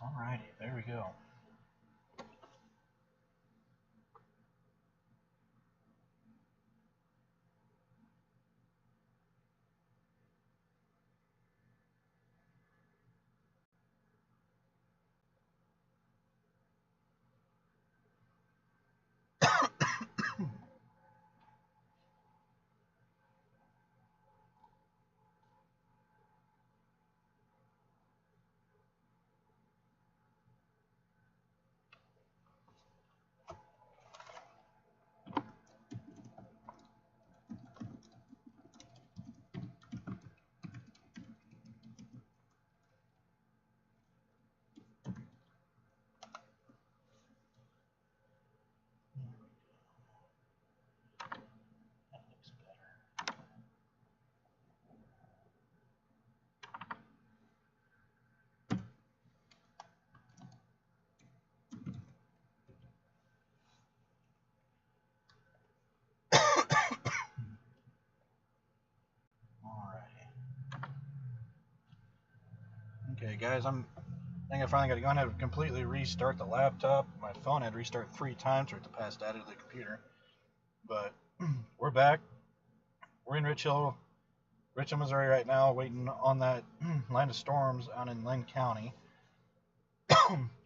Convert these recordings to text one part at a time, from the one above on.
Alrighty, there we go. That looks better. Alrighty. Okay, guys, I think I finally got to go ahead and completely restart the laptop. My phone had restarted 3 times for it to pass data to the computer. But we're back. We're in Richhill, Missouri right now, waiting on that line of storms out in Lynn County.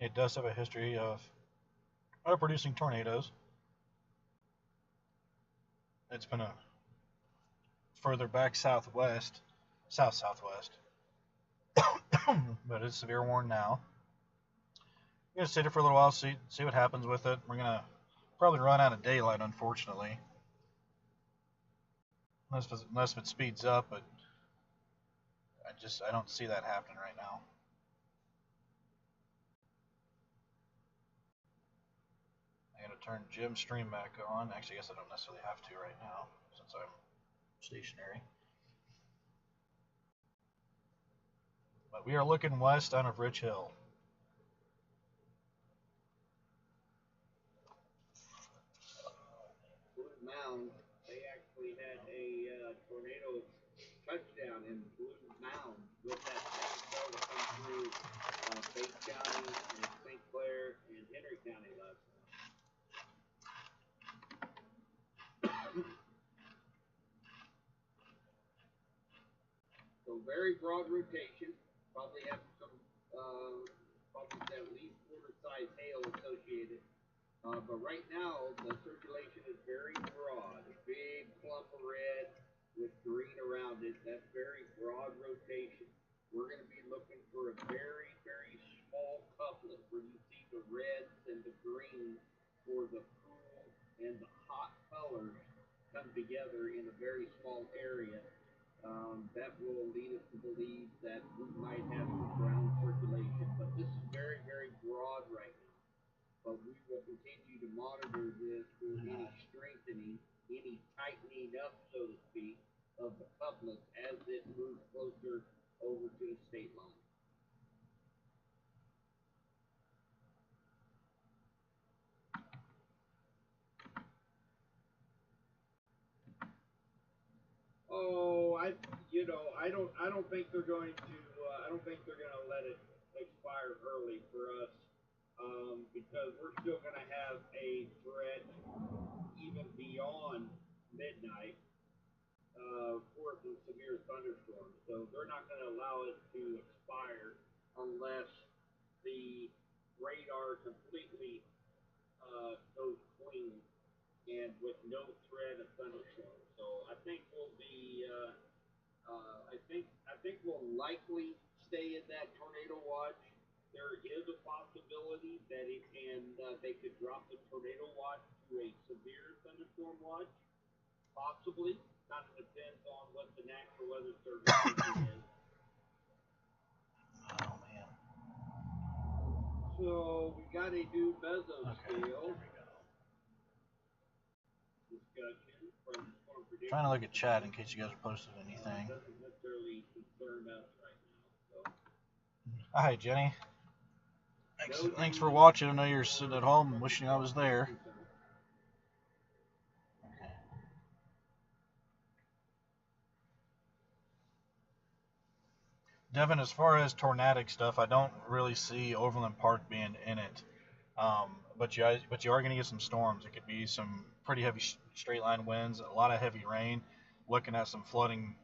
It does have a history of producing tornadoes. It's been a further back southwest, south-southwest, but it's severe warning now. I'm gonna sit it for a little while, see what happens with it. We're gonna probably run out of daylight, unfortunately, unless it speeds up. But I don't see that happening right now. I gotta turn Jim's stream back on. Actually, I guess I don't necessarily have to right now since I'm stationary. But we are looking west out of Richhill. Blue Mound, they actually had a tornado touchdown in Blue Mound with that same cell to come through Bates County and St. Clair and Henry County last night. So very broad rotation. Probably have some, probably at least quarter-size hail associated. But right now, the circulation is very broad. A big clump of red with green around it. That's very broad rotation. We're going to be looking for a very, very small couplet where you see the reds and the greens for the cool and the hot colors come together in a very small area. That will lead us to believe that we might have some ground circulation. But this is very, very broad right now. But we will continue to monitor this for any strengthening, any tightening up, so to speak, of the couplets as it moves closer over to the state line. Oh, I don't think they're going to. I don't think they're going to let it expire early for us, because we're still going to have a threat even beyond midnight for some severe thunderstorms. So they're not going to allow it to expire unless the radar completely goes clean and with no threat of thunderstorms. So I think we'll be. I think we'll likely stay in that tornado watch. There is a possibility that they could drop the tornado watch to a severe thunderstorm watch, possibly. Kind of depends on what the National Weather Service is. Oh man. So we got a new mesoscale Okay. discussion from Storm Prediction. Trying to look at chat in case you guys are posting anything. Doesn't necessarily concern us right now. So. Hi, Jenny. Thanks for watching. I know you're sitting at home wishing I was there. Okay. Devin, as far as tornadic stuff, I don't really see Overland Park being in it. But you are going to get some storms. It could be some pretty heavy straight line winds, a lot of heavy rain. Looking at some flooding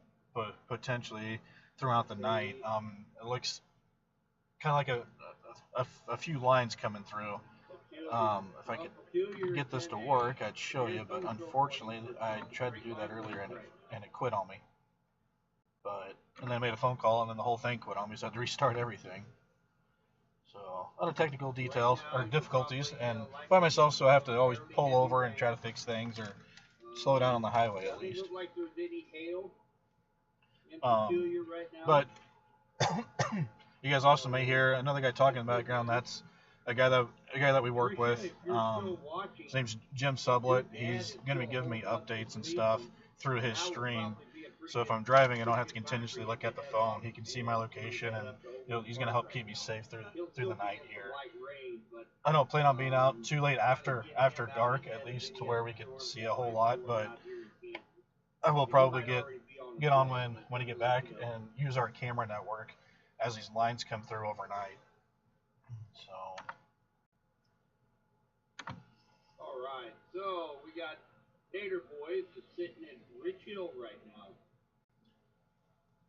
potentially throughout the night. It looks kind of like a few lines coming through. If I could get this to work, I'd show you, but unfortunately, I tried to do that earlier and it quit on me. And then I made a phone call and then the whole thing quit on me, so I had to restart everything. So other technical details or difficulties, and by myself, so I have to always pull over and try to fix things or slow down on the highway at least. But you guys also may hear another guy talking in the background. That's a guy that we work with. His name's Jim Sublett. He's going to be giving me updates and stuff through his stream. So if I'm driving, I don't have to continuously look at the phone. He can see my location, and he's going to help keep me safe through the night here. I don't plan on being out too late after dark, at least to where we can see a whole lot. But I will probably get on when I get back and use our camera network as these lines come through overnight. So. All right. So we got Tater Boys just sitting in Rich Hill right now.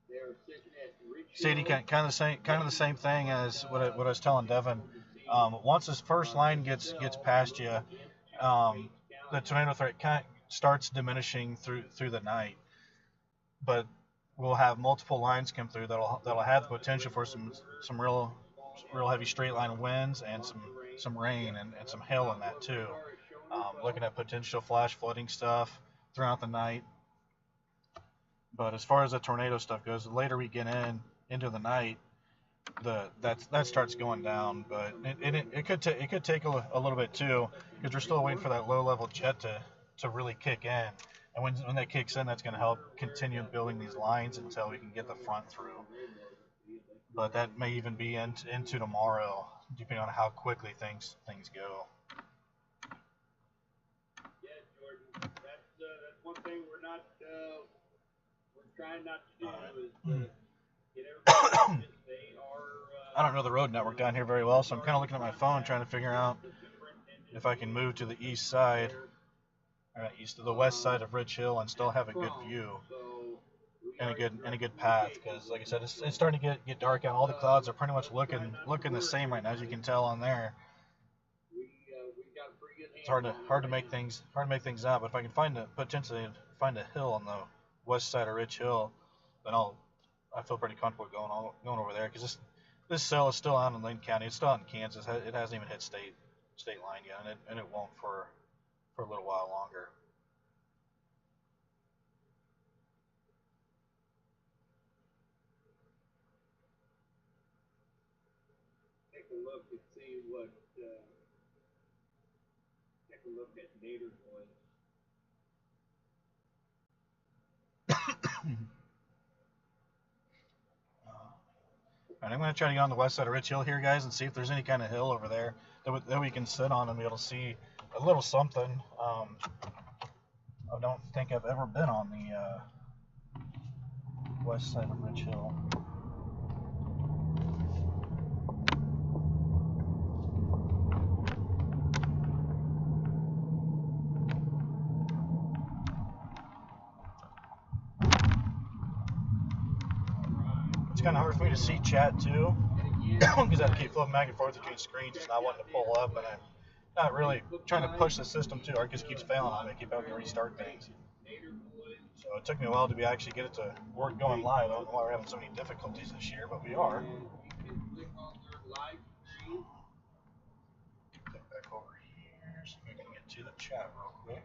They're sitting at Rich Hill. Sadie, kind of the same thing as what I was telling Devin. Once this first line gets past you, the tornado threat kind of starts diminishing through the night. But we'll have multiple lines come through that'll have the potential for some real heavy straight line winds and some rain and some hail in that too. Looking at potential flash flooding stuff throughout the night. But as far as the tornado stuff goes, the later we get into the night, that starts going down. But it could take a little bit too, because we're still waiting for that low level jet to really kick in. And when that kicks in, that's going to help continue building these lines until we can get the front through. But that may even be into tomorrow, depending on how quickly things go. Yeah, Jordan, that's one thing we're trying not to do is get everybody. They are. I don't know the road network down here very well, so I'm kind of looking at my phone trying to figure out if I can move to the east side. East to the west side of Rich Hill and still have a good view and a good path, because like I said, it's starting to get dark out. All the clouds are pretty much looking the same right now, as you can tell on there. It's hard to make things out, but if I can potentially find a hill on the west side of Rich Hill, then I feel pretty comfortable going over there, because this cell is still out in Linn County. It's still out in Kansas. It hasn't even hit state line yet, and it won't for a little while longer. Take a look and see what. Take a look at Nader Boys. Alright, I'm going to try to get on the west side of Rich Hill here, guys, and see if there's any kind of hill over there that we can sit on and be able to see a little something. I don't think I've ever been on the west side of Rich Hill. It's kind of hard for me to see chat too, because I have to keep flipping back and forth between screens, just not wanting to pull up, and I'm not really trying to push the system too hard because it keeps failing on me. I keep having to restart things. So it took me a while to actually get it to work going live. I don't know why we're having so many difficulties this year, but we are. Get back over here so we can get to the chat real quick.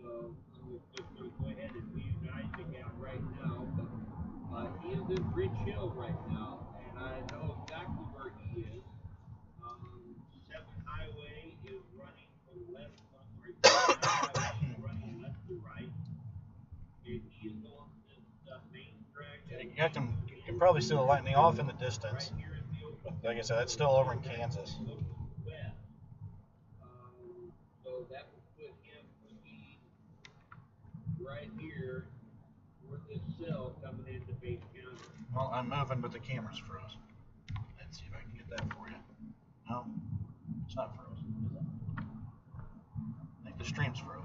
So I'm going to go ahead and leave Isaac out right now, but he is in Rich Hill right now, and I know exactly where he is. 7th Highway is running from left, running left to right, and he's on this main drag. You can probably see the lightning off in the distance. But like I said, that's still over in Kansas. So that would put him right here where this cell coming into base counter. Well, I'm moving, but the camera's froze. Let's see if I can get that for you. No, it's not frozen, is it? I think the stream's froze.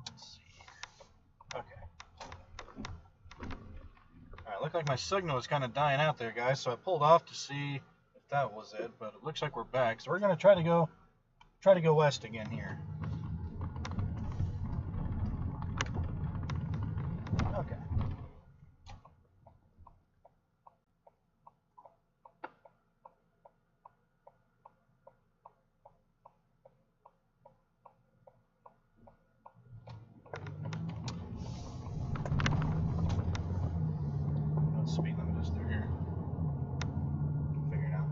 Let's see here. Okay. Alright, looked like my signal was kind of dying out there, guys, so I pulled off to see if that was it, but it looks like we're back. So we're gonna try to go west again here. Okay. What speed limit is there here? Figure it out.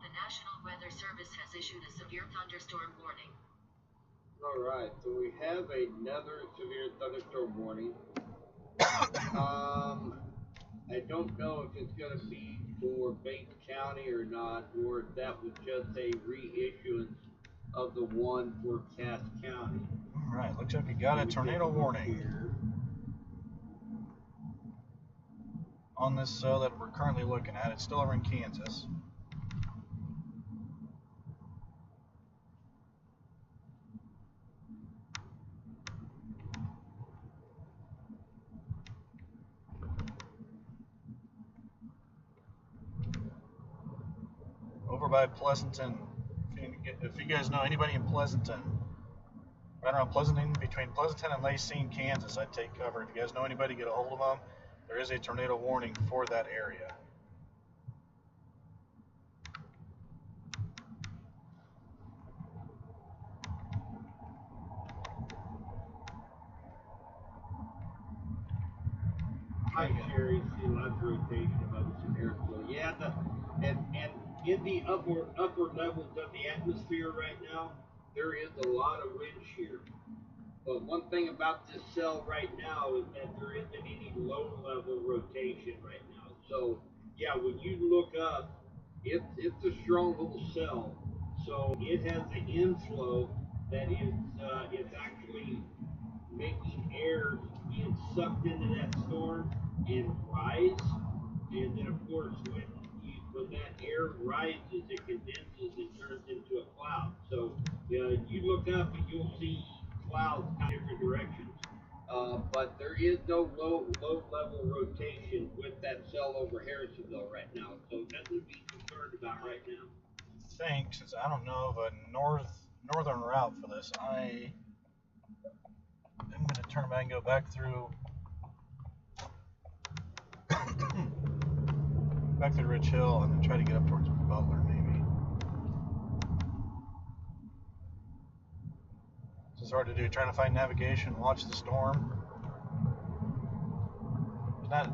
The National Weather Service has issued a severe thunderstorm warning. Alright, so we have another severe thunderstorm warning. I don't know if it's going to be for Bates County or not, or if that was just a reissuance of the one for Cass County. Alright, looks like we got a tornado warning on this cell that we're currently looking at. It's still over in Kansas. Over by Pleasanton. If you guys know anybody in Pleasanton, right around Pleasanton, between Pleasanton and Lacine, Kansas, I'd take cover. If you guys know anybody, get a hold of them. There is a tornado warning for that area. Hi, Sherry. See lots of rotation above some airflow. Yeah, and in the upper levels of the atmosphere right now, there is a lot of wind shear. But one thing about this cell right now is that there isn't any low-level rotation right now. So, yeah, when you look up, it's a strong little cell. So it has an inflow that is it's actually making air being sucked into that storm and rise. And then, of course, when that air rises, it condenses and turns into a cloud. So you look up and you'll see clouds in different directions. But there is no low level rotation with that cell over Harrisonville right now. So nothing to be concerned about right now. I think, since I don't know of a northern route for this, I'm going to turn back and go back through Rich Hill and then try to get up towards Butler, maybe. It's hard to do, trying to find navigation, watch the storm. There's not a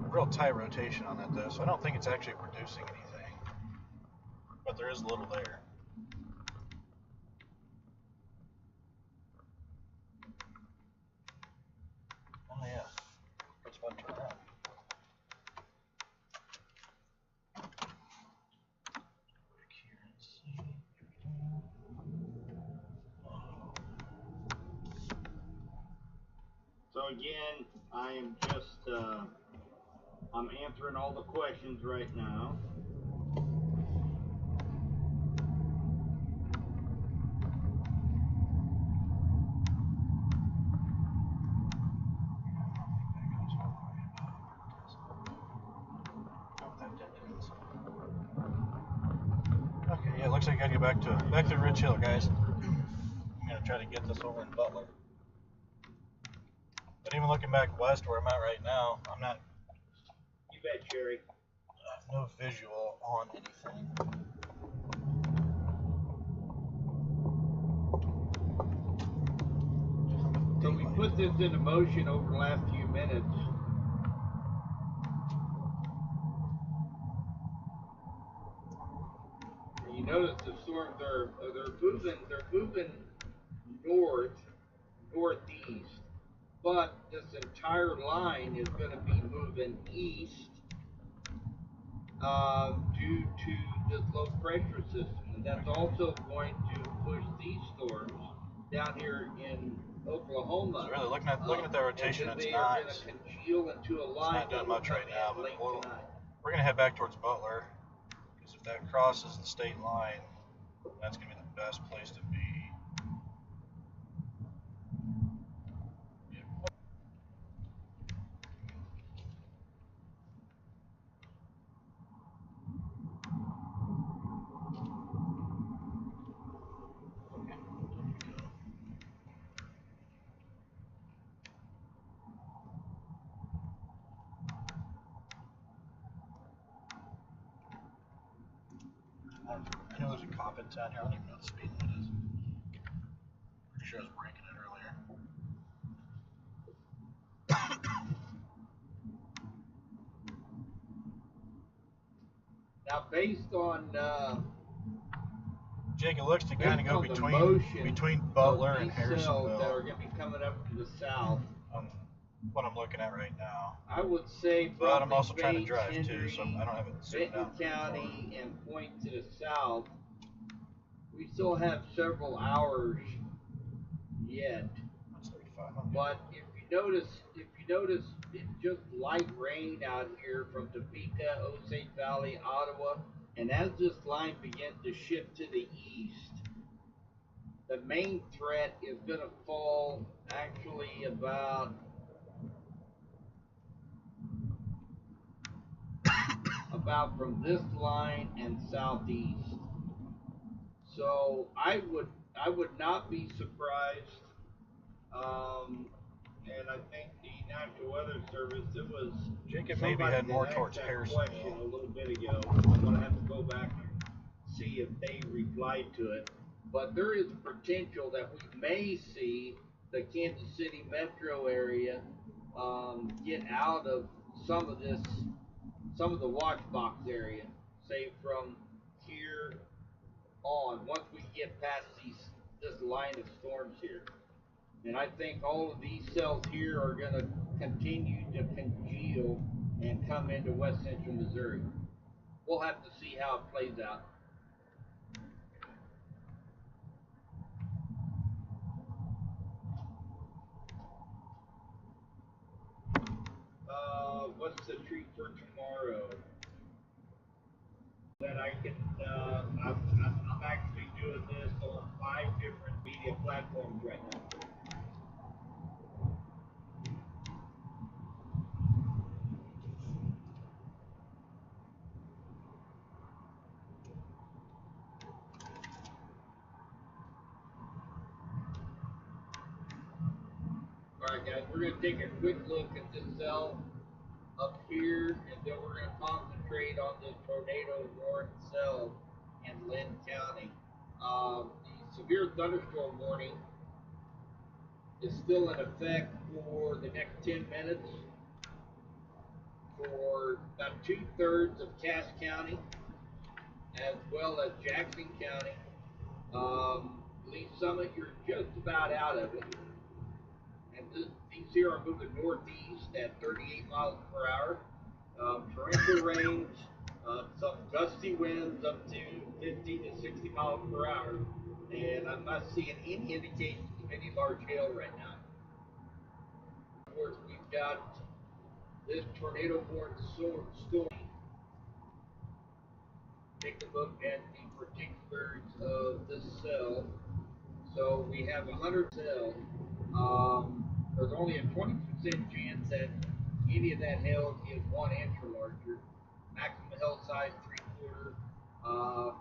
real tight rotation on that though, so I don't think it's actually producing anything. But there is a little there. Oh yeah, that's fun to turn around. So again, I am just I'm answering all the questions right now. Okay, yeah, it looks like I gotta get back to Rich Hill, guys. I'm gonna try to get this over in Butler. But even looking back west where I'm at right now, I'm not. You bet, Sherry. I have no visual on anything. So we put this into motion over the last few minutes. And you notice the storms they're moving northeast. but this entire line is going to be moving east due to this low pressure system, and that's also going to push these storms down here in Oklahoma. So really, looking at that rotation, and it's they not. are going to congeal into a line It's not doing much right now, but tonight. we're gonna head back towards Butler because if that crosses the state line, that's gonna be the best place to be. I know there's a cop in town here. I don't even know what the speed limit is. Pretty sure I was breaking it earlier. Now, based on Jake, it looks to kind of go between of Butler these and cells that are Harrisonville. going to be coming up to the south, What I'm looking at right now. I would say But I'm probably also trying to Bates, drive too, Henry, so I don't have it zoomed Benton out. County, and point to the south. We still have several hours yet. That's 35. But if you notice, it's just light rain out here from Topeka, Osage Valley, Ottawa, and as this line begins to shift to the east, the main threat is going to fall actually about from this line and southeast. So I would not be surprised. And I think the National Weather Service, it was Jacob maybe had more towards Harrisonville. A little bit ago. I'm gonna have to go back and see if they replied to it. But there is a potential that we may see the Kansas City metro area get out of some of the watch box area, say from here on, once we get past this line of storms here. And I think all of these cells here are going to continue to congeal and come into west central Missouri. We'll have to see how it plays out. What's the treat for tomorrow? That I can, I'm actually doing this on 5 different media platforms right now. Alright guys, we're going to take a quick look at this cell up here, and then we're going to concentrate on this tornado warning cell in Lynn County. The severe thunderstorm warning is still in effect for the next 10 minutes for about 2/3 of Cass County, as well as Jackson County. Lee Summit, you're just about out of it. And these here are moving northeast at 38 miles per hour. Torrential rains, some gusty winds up to 50 to 60 miles per hour. And I'm not seeing any indications of any large hail right now. Of course, we've got this tornado-borne storm. Take a look at the particulars of this cell. So we have 100 cells. There's only a 20% chance that any of that hail is 1 inch or larger. Maximum hail size 3/4.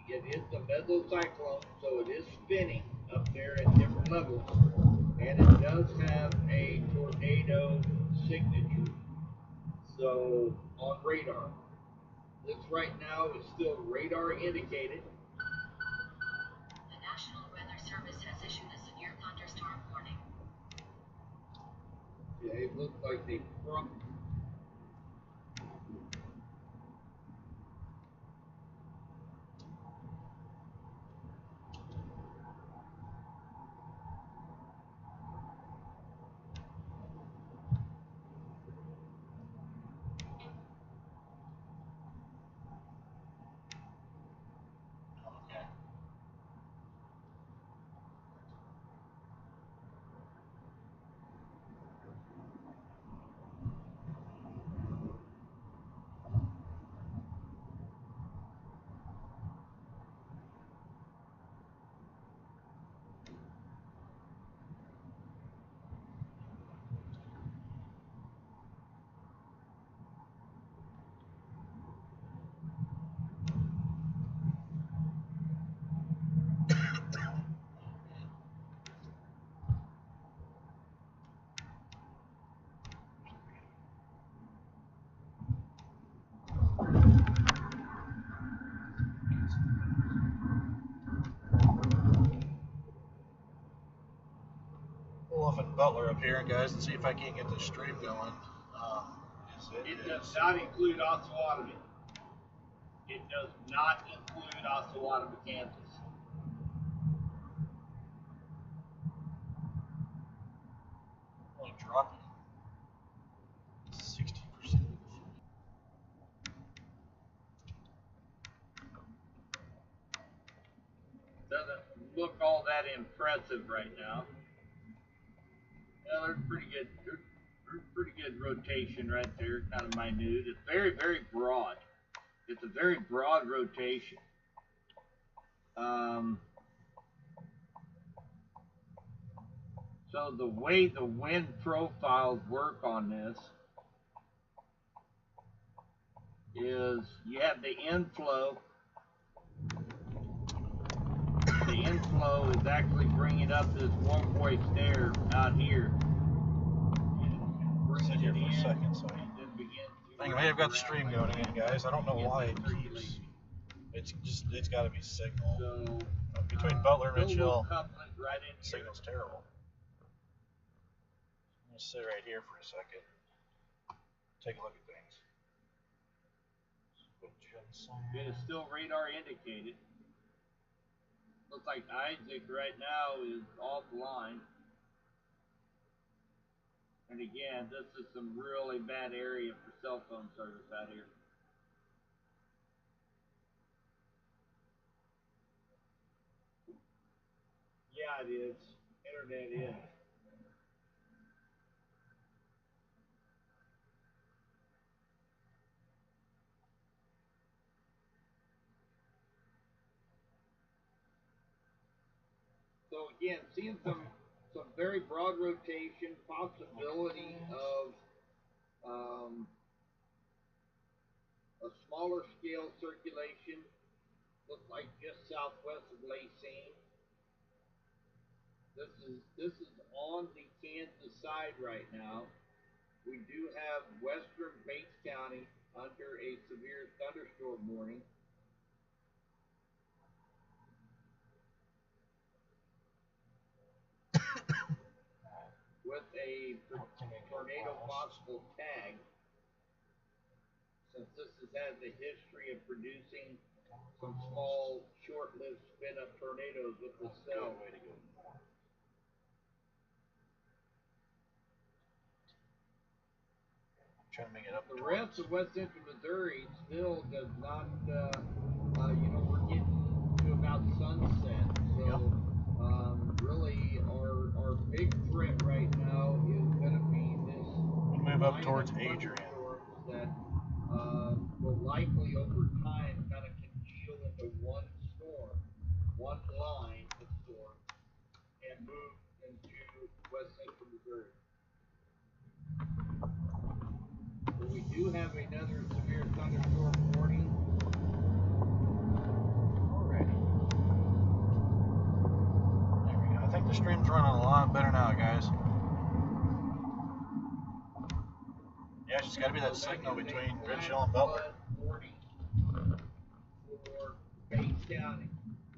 It is a mesocyclone, so it is spinning up there at different levels, and it does have a tornado signature. So on radar, this right now is still radar indicated. The National Weather Service has issued a severe thunderstorm warning. Yeah, it looks like they Butler up here, guys, and see if I can't get the stream going. It does not include Osawatomie. It does not include Osawatomie, Kansas. Only dropping 60%. Doesn't look all that impressive right now. Yeah, they're pretty good. They're pretty good rotation right there, kind of minute. It's very, very broad. It's a very broad rotation. So the way the wind profiles work on this is you have the inflow. The inflow is actually bringing up this one-way stair out here. Sit here for a second, so I may have got the stream going again, guys. I don't know why it keeps. It's got to be signal. So, between Butler and Rich Hill, right in signal's terrible. I'm gonna sit right here for a second. Take a look at things. It is still radar indicated. Looks like Isaac right now is offline. And again, this is some really bad area for cell phone service out here. Yeah, it is. Internet is. So again, seeing some very broad rotation, possibility of a smaller scale circulation. Looks like just southwest of Lacine. This is on the Kansas side right now. We do have western Bates County under a severe thunderstorm warning. With a tornado possible tag, since this has had the history of producing some small, short-lived spin-up tornadoes with the cell. Trying to make it up. The rest of West Central Missouri still does not, we're getting to about sunset, so really our big threat right now is going to be this. We move up towards Adrian. That will likely over time kind of congeal into one storm, one line of storm, and move into West Central Missouri. But we do have another severe thunderstorm warning. Already. There we go. I think the stream's running a lot better now, guys. Yeah, it's just got to be that signal between Rich Hill and Butler. For Bates County.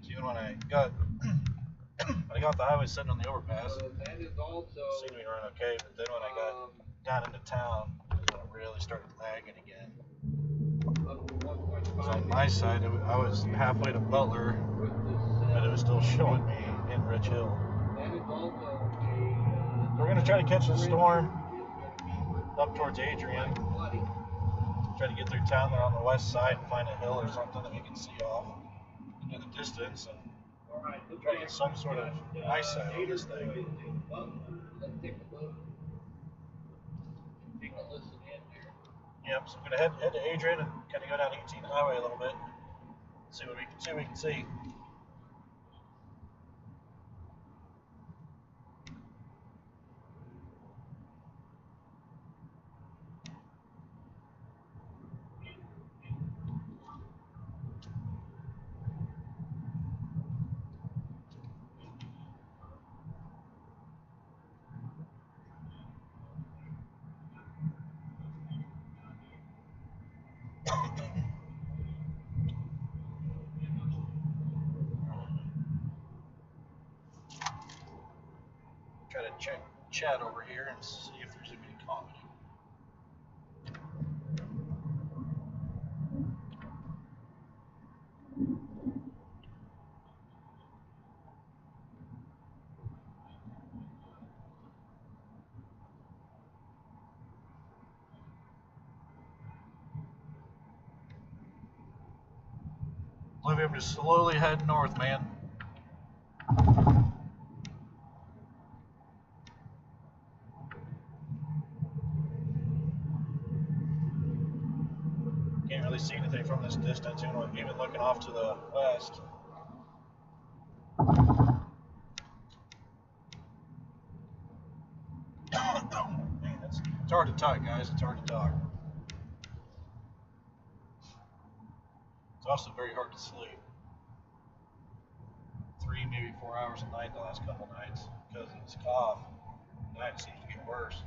Even when I got the highway sitting on the overpass, That is also seemed to be running okay. But then when I got down into town, it really started lagging again. So on my side, I was halfway to Butler, but it was still showing me in Rich Hill. That is also So we're gonna try to catch the storm up towards Adrian. Try to get through town there on the west side and find a hill or something that we can see off into the distance and try to get some sort of eyesight on this thing. Let's take a look. Take a listen in here. Yep, so I'm gonna head to Adrian and kind of go down 18 highway a little bit. See what we can see. Try to chat over here and see if there's any comedy. Olivia, I'm just slowly heading north, man. Can't really see anything from this distance, even looking off to the west. Man, it's hard to talk, guys. It's hard to talk. It's also very hard to sleep. 3, maybe 4 hours a night the last couple nights because of this cough. Tonight it seems to get worse.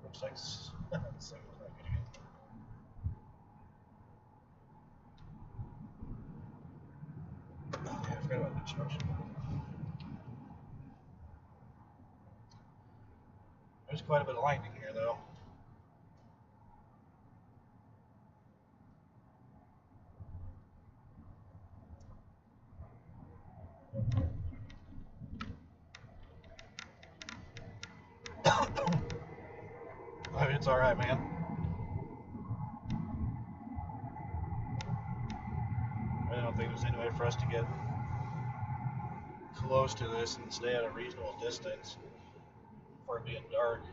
Looks like it's not good again. Yeah, I forgot about construction. There's quite a bit of lightning here, though. It's alright, man. I don't think there's any way for us to get close to this and stay at a reasonable distance before it being dark.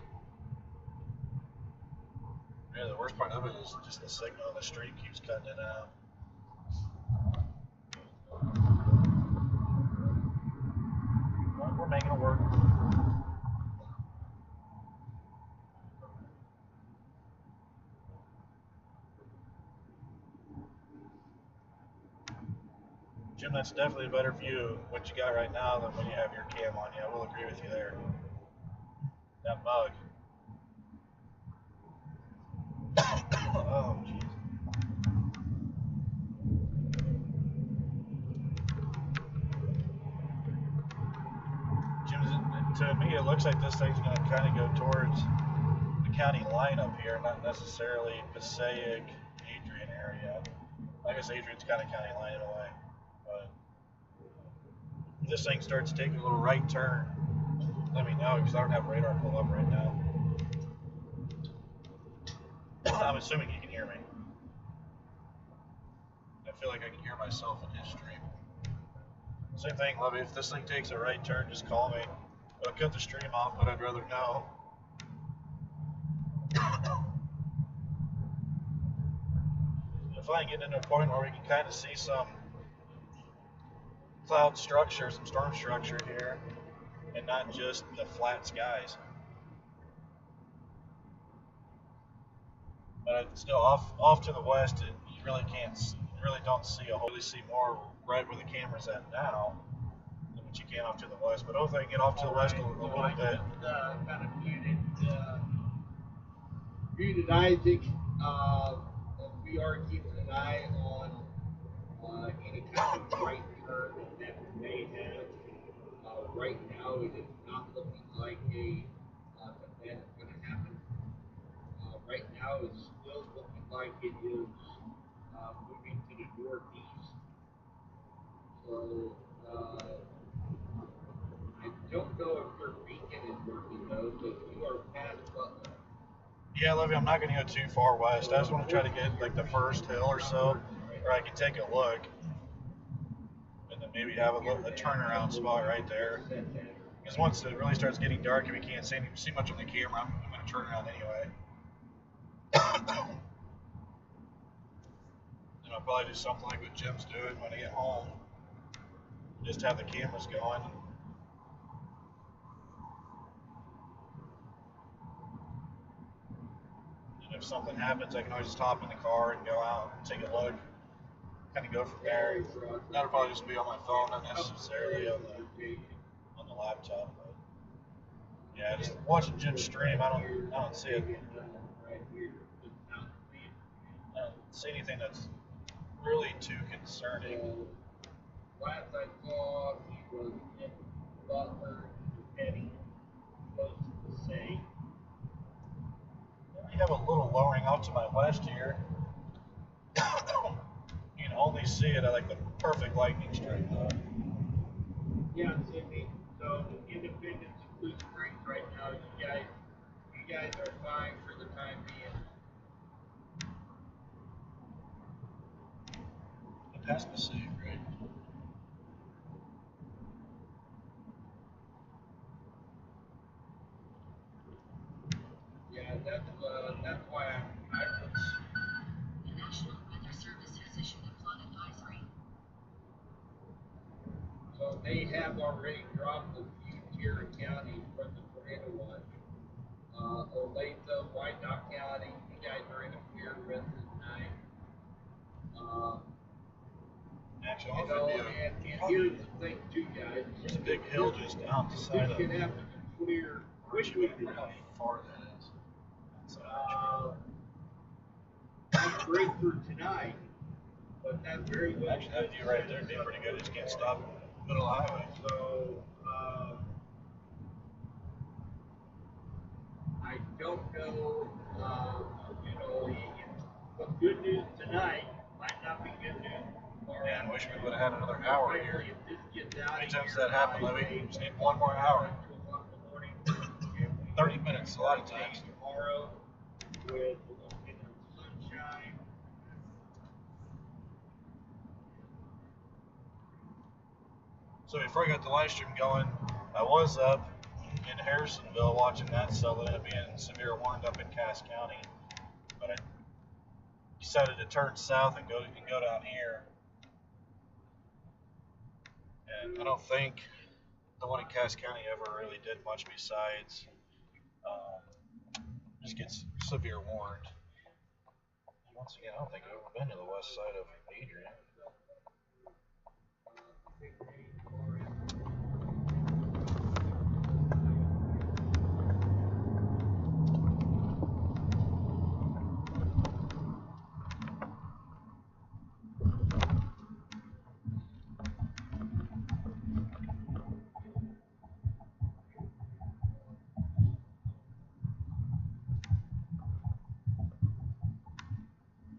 Yeah, the worst part of it is just the signal. The stream keeps cutting it out. Well, we're making it work. Jim, that's definitely a better view what you got right now than when you have your cam on. Yeah, I will agree with you there. That mug. Oh, jeez. Jim, to me, it looks like this thing's going to kind of go towards the county line up here, not necessarily Passaic, Adrian area. I guess Adrian's kind of county line in a way. But if this thing starts taking a little right turn, let me know because I don't have radar pulled up right now. I'm assuming you can hear me. I feel like I can hear myself in his stream. Same thing, Lovey. If this thing takes a right turn, just call me. I'll cut the stream off, but I'd rather know. If I can get into a point where we can kind of see some cloud structure, some storm structure here, and not just the flat skies. But still, off to the west, you really don't see a whole. You see more right where the camera's at now than what you can off to the west. But hopefully, I can get off to the west a little bit. Kind of muted Isaac. We are keeping an eye on any kind of right turn that we may have. Right now, it is not looking like that's going to happen. Right now, it's still looking like it is moving to the northeast. So I don't know if your beacon is working though, but you are past Butler. Yeah, Livy, I'm not going to go too far west. I just want to try to get like the first hill or so, where I can take a look, and then maybe have a turnaround spot right there. Because once it really starts getting dark and we can't see much on the camera, I'm going to turn around anyway. And I'll probably do something like what Jim's doing when I get home. Just have the cameras going. And if something happens, I can always just hop in the car and go out and take a look. Kind of go from there. That'll probably just be on my phone, not necessarily on the laptop. But Yeah, just watching Jim stream, I don't see it. Right here, just south of me. I don't see anything that's really too concerning. Last I saw, he was in Butler, heading close to the same. We have a little lowering off to my west here. You can only see it at like the perfect lightning strike though. Yeah, Sydney. So Independence and Blue Springs right now, you guys are fine for the time being. The past Pacific, right? Yeah, that's why I The National Weather Service has issued a flood advisory. so they have already dropped a few Tierra counties from the tornado watch. Olathe, Wyandotte County, you guys are interfering with tonight. Actually, You I'll know, video. and here's the thing too, guys. There's a big hill just out the side This of. should have to be clear quickly How tonight. far that is. So, Not breakthrough tonight, but that very well. actually, that view right there would be pretty good. Just can't stop middle of the highway. So, I don't know, you know, what's good news tonight might not be good news tomorrow. Man, wish we would have had another hour here. If this gets out How many of times here does that happen, by, Levy? Just need one more hour. 2 o'clock in the morning, if we 30 minutes, a lot of times. tomorrow with a little bit of sunshine. So before I got the live stream going, I was up in Harrisonville watching that cell that ended up being severe warned up in Cass County. But I decided to turn south and go down here. And I don't think the one in Cass County ever really did much besides just gets severe warned. And once again, I don't think I've ever been to the west side of Adrian.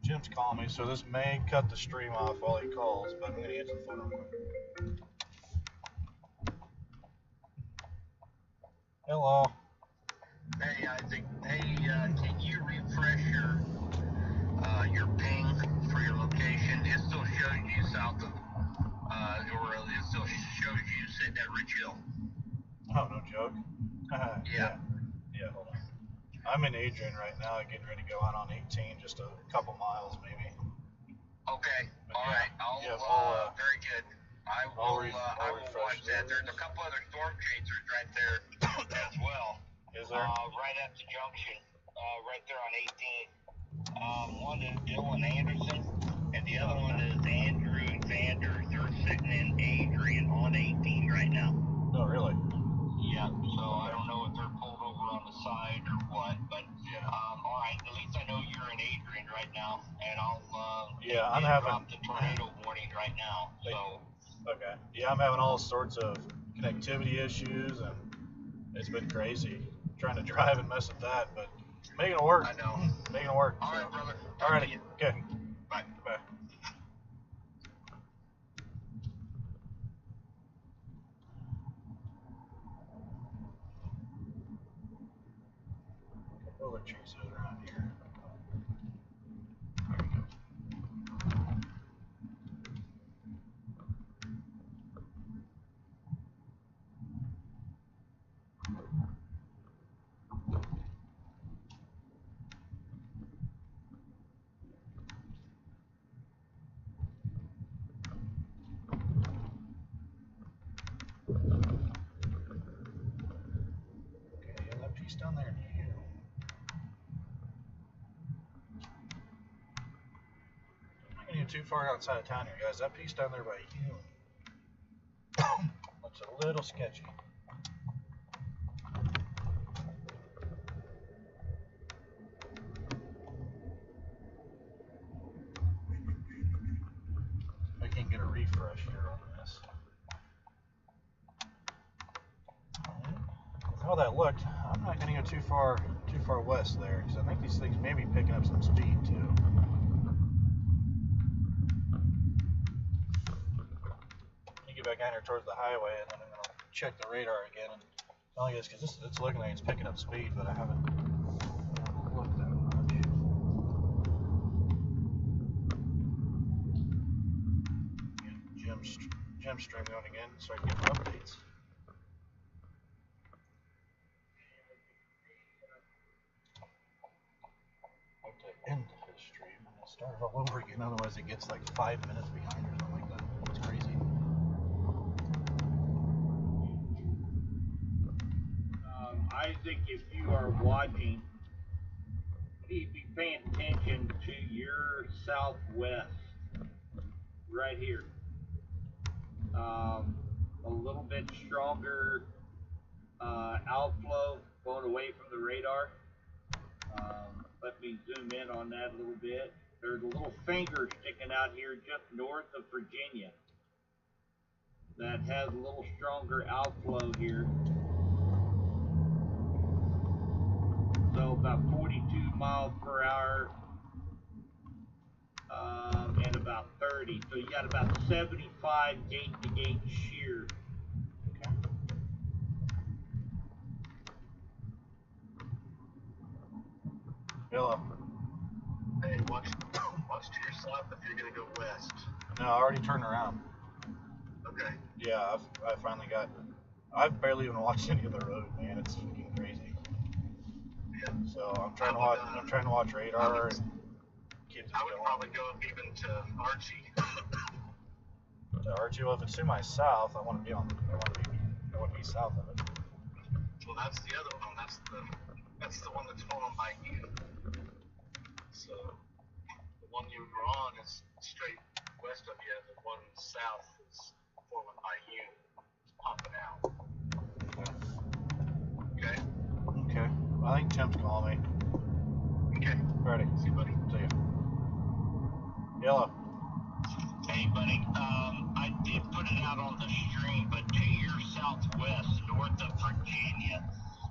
Jim's calling me, so this may cut the stream off while he calls, but I'm going to answer the phone real quick. Hello. Hey Isaac, hey, can you refresh your ping for your location? It still shows you south of, or it still shows you sitting at Rich Hill. Oh, no joke. Yeah. Yeah, hold on. I'm in Adrian right now, getting ready to go out on 18, just a couple miles maybe. Okay, But all yeah, right. we'll, Very good. I will watch that. There's a couple other storm chasers right there as well. Is there? Right at the junction, right there on 18. One is Dylan Anderson, and the other one is Andrew Vander. They're sitting in Adrian on 18 right now. No, really? Yeah, so I don't know if they're pulled over on the side or what, but all right. At least I know you're in Adrian right now, and I'll I'm having drop the tornado warning right now. So okay. Yeah, I'm having all sorts of connectivity issues, and it's been crazy trying to drive and mess with that, but making it work. I know. Making it work. All So. right, brother. All righty. Okay. Bye. Bye. Other trees around here. There we go. Okay, yeah, that piece down there near you. I'm not getting too far outside of town here, guys. That piece down there by you looks a little sketchy. all that looked, I'm not going to go too far west there, because I think these things may be picking up some speed too. Let me get back down here towards the highway, and then I'm going to check the radar again. And I guess because it's looking like it's picking up speed, but I haven't looked that much. Gem stream going again, so I can get updates. End his stream and then start it all over again. Otherwise, it gets like 5 minutes behind or something like that. It's crazy. Isaac, if you are watching, please be paying attention to your southwest, right here. A little bit stronger outflow going away from the radar. Let me zoom in on that a little bit. There's a little finger sticking out here just north of Virginia that has a little stronger outflow here. So about 42 miles per hour and about 30. So you got about 75 gate-to-gate shear. Hello. Hey, watch to your south if you're gonna go west. No, I already turned around. Okay. Yeah, I finally got. I've barely even watched any of the road, man. It's fucking crazy. Yeah. So I'm trying to watch. I'm trying to watch radar and keep this I would going. probably go even to Archie. To Archie, well, if it's to my south, I want to be on. I want to be south of it. Well, that's the other one. That's the one that's falling by you. So the one you were on is straight west of you. The one south is falling by you. It's popping out. Okay. Okay. Well, I think Tim's calling me. Okay. Ready. See you, buddy. See ya. Yellow. Hey, buddy. I did put it out on the stream, but to your southwest, north of Virginia,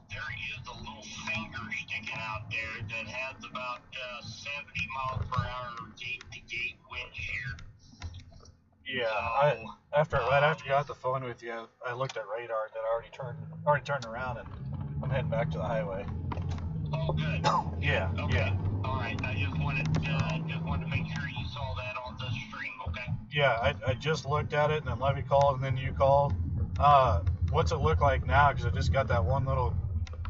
there is a little finger sticking out there that has about 70 miles per hour gate-to-gate wind shear. Yeah. So, right after you got off the phone with you, I looked at radar that I already turned around, and I'm heading back to the highway. Oh, good. Yeah. Okay. Yeah. All right. I just wanted to make sure you saw that on the stream. Okay. Yeah. I just looked at it, and then Levy called, and then you called. What's it look like now? Because I just got that one little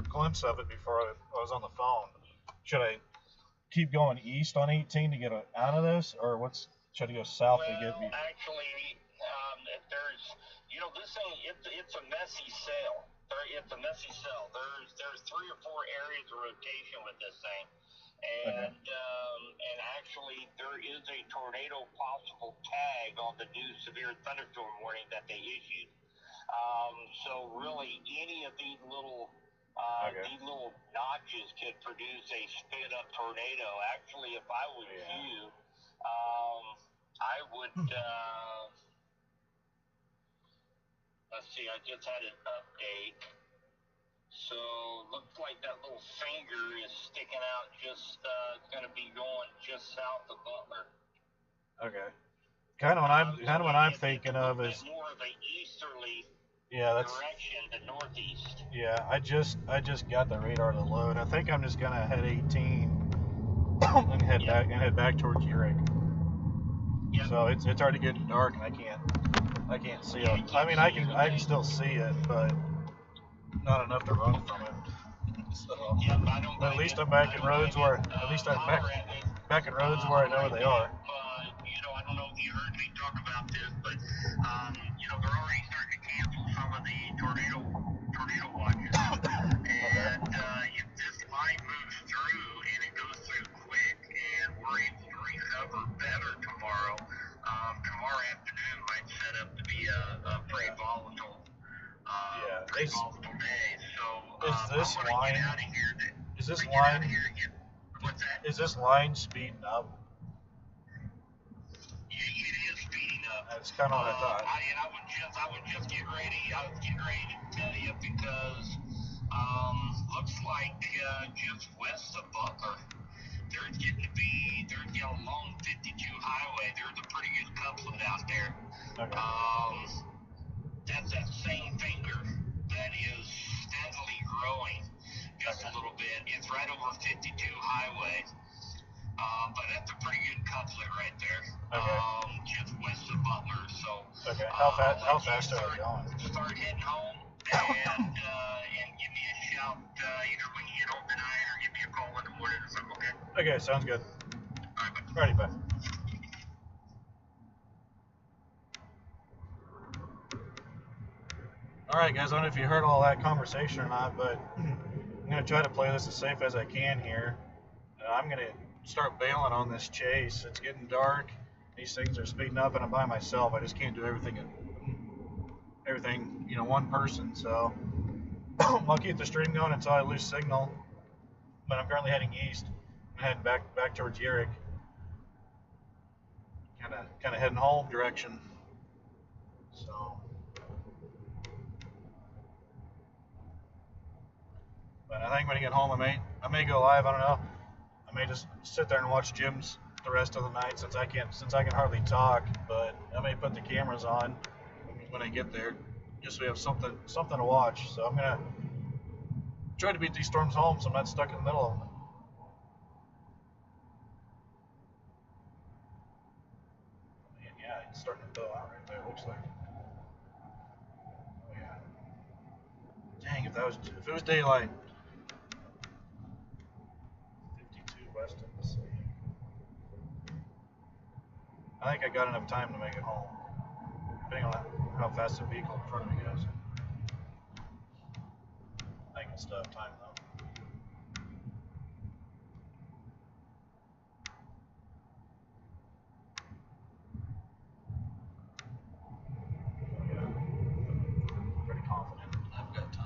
glimpse of it before I was on the phone. Should I keep going east on 18 to get out of this, or should I go south to get me? Actually, there's, this thing, it's a messy cell. It's a messy cell. There's 3 or 4 areas of rotation with this thing, and and actually there is a tornado possible tag on the new severe thunderstorm warning that they issued. So really, any of these little notches could produce a spin-up tornado. Actually, if I was you, I would. Let's see. I just had an update. So looks like that little finger is sticking out. Just going to be going just south of Butler. Okay. Kind of what I'm thinking of is more of a easterly. Yeah, that's direction to northeast. Yeah, I just got the radar to load. I think I'm just gonna head 18 and head back towards Urick. Yep. So it's already getting dark and I can't see it. I mean I can still see it, but not enough to run from it. So but at least I'm back in roads where back in roads where I know where they are. I don't know if you heard me talk about this, but they're already starting to cancel some of the tornado watches. And if this line moves through and it goes through quick and we're able to recover better tomorrow, tomorrow afternoon might set up to be a pretty volatile day. So is this line speeding up? It is speeding up. That's kind of what I thought. I was getting ready to tell you because Looks like just west of Butler. They're getting along 52 highway. There's a pretty good coupling out there. Okay. That's that same finger that is steadily growing just a little bit. It's right over 52 highway. But that's a pretty good couplet right there. Okay. Just west of Butler. So. Okay. How fast are they going? Start heading home and give me a shout either when you get home tonight or give me a call in the morning or something. Okay. Okay. Sounds good. All right, bye. Alrighty, bye. Alright guys, I don't know if you heard all that conversation or not, but I'm going to try to play this as safe as I can here. I'm going to start bailing on this chase. It's getting dark. These things are speeding up and I'm by myself. I just can't do everything, one person. So I'll keep the stream going until I lose signal. But I'm currently heading east. I'm heading back towards Yerrick. Kind of heading home direction. So, but I think when I get home, I may go live. I don't know. I may just sit there and watch Jim's the rest of the night since I can hardly talk. But I may put the cameras on when I get there, just so we have something to watch. So I'm gonna try to beat these storms home, so I'm not stuck in the middle of them. Yeah, it's starting to fill out right there, it looks like. Oh yeah. Dang, if it was daylight. 52 west of the city. I think I got enough time to make it home. Depending on how fast the vehicle in front of me goes. I can still have time though.